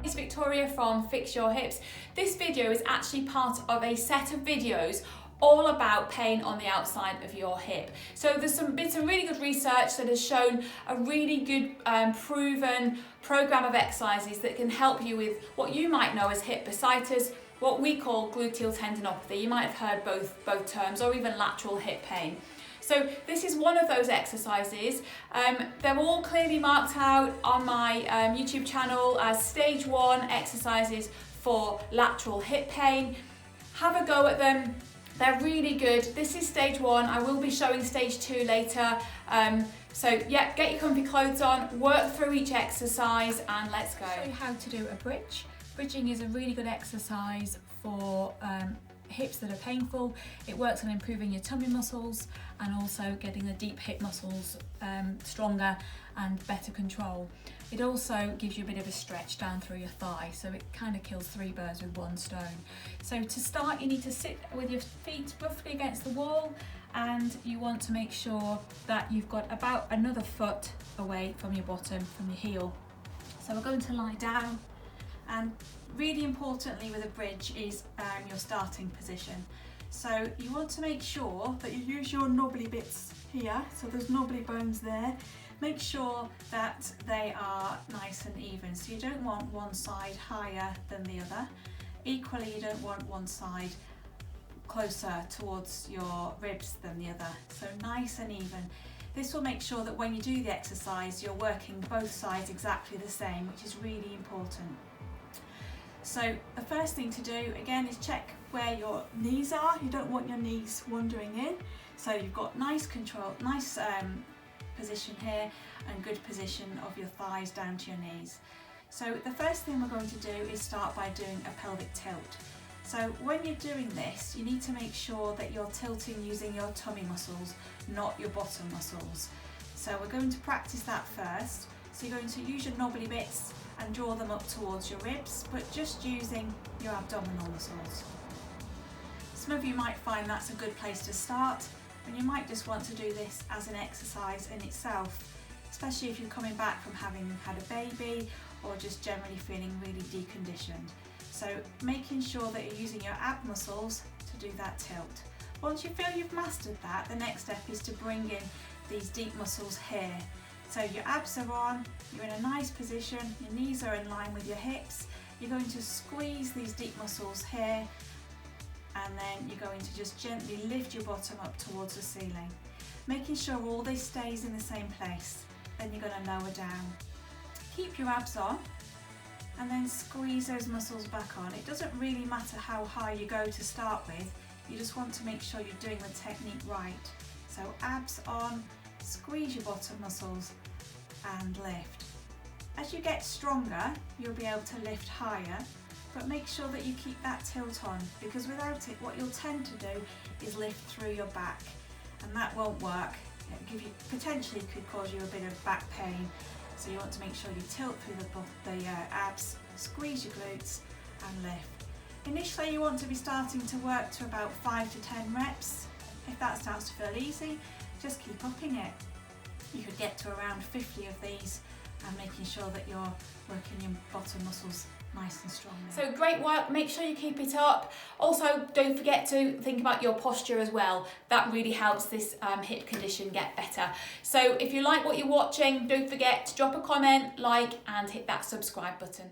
It's Victoria from Fix Your Hips. This video is actually part of a set of videos all about pain on the outside of your hip. So there's been some really good research that has shown a really good proven program of exercises that can help you with what you might know as hip bursitis, what we call gluteal tendinopathy. You might have heard both terms, or even lateral hip pain. So this is one of those exercises. They're all clearly marked out on my YouTube channel as stage 1 exercises for lateral hip pain. Have a go at them. They're really good. This is stage 1. I will be showing stage 2 later. So yeah, get your comfy clothes on, work through each exercise, and let's go. I'll show you how to do a bridge. Bridging is a really good exercise for hips that are painful. It works on improving your tummy muscles and also getting the deep hip muscles stronger and better control. It also gives you a bit of a stretch down through your thigh, so it kind of kills 3 birds with 1 stone. So to start, you need to sit with your feet roughly against the wall, and you want to make sure that you've got about another foot away from your bottom, from your heel. So we're going to lie down, and really importantly with a bridge is your starting position. So you want to make sure that you use your knobbly bits here, so there's knobbly bones there. Make sure that they are nice and even, so you don't want one side higher than the other. Equally, you don't want one side closer towards your ribs than the other, so nice and even. This will make sure that when you do the exercise you're working both sides exactly the same, which is really important. So the first thing to do again is check where your knees are. You don't want your knees wandering in, so you've got nice control, nice position here, and good position of your thighs down to your knees. So the first thing we're going to do is start by doing a pelvic tilt. So when you're doing this, you need to make sure that you're tilting using your tummy muscles, not your bottom muscles. So we're going to practice that first. So you're going to use your knobbly bits and draw them up towards your ribs, but just using your abdominal muscles. Some of you might find that's a good place to start, and you might just want to do this as an exercise in itself, especially if you're coming back from having had a baby or just generally feeling really deconditioned. So making sure that you're using your ab muscles to do that tilt. Once you feel you've mastered that, the next step is to bring in these deep muscles here. So your abs are on, you're in a nice position, your knees are in line with your hips. You're going to squeeze these deep muscles here, and then you're going to just gently lift your bottom up towards the ceiling, making sure all this stays in the same place. Then you're going to lower down. Keep your abs on, and then squeeze those muscles back on. It doesn't really matter how high you go to start with, you just want to make sure you're doing the technique right. So abs on, squeeze your bottom muscles and lift. As you get stronger, you'll be able to lift higher, but make sure that you keep that tilt on, because without it, what you'll tend to do is lift through your back, and that won't work. It potentially could cause you a bit of back pain. So you want to make sure you tilt through the abs, squeeze your glutes and lift. Initially you want to be starting to work to about 5 to 10 reps. If that starts to feel easy, just keep upping it. You could get to around 50 of these, and making sure that you're working your bottom muscles nice and strong. So great work, make sure you keep it up. Also, don't forget to think about your posture as well. That really helps this hip condition get better. So if you like what you're watching, don't forget to drop a comment, like, and hit that subscribe button.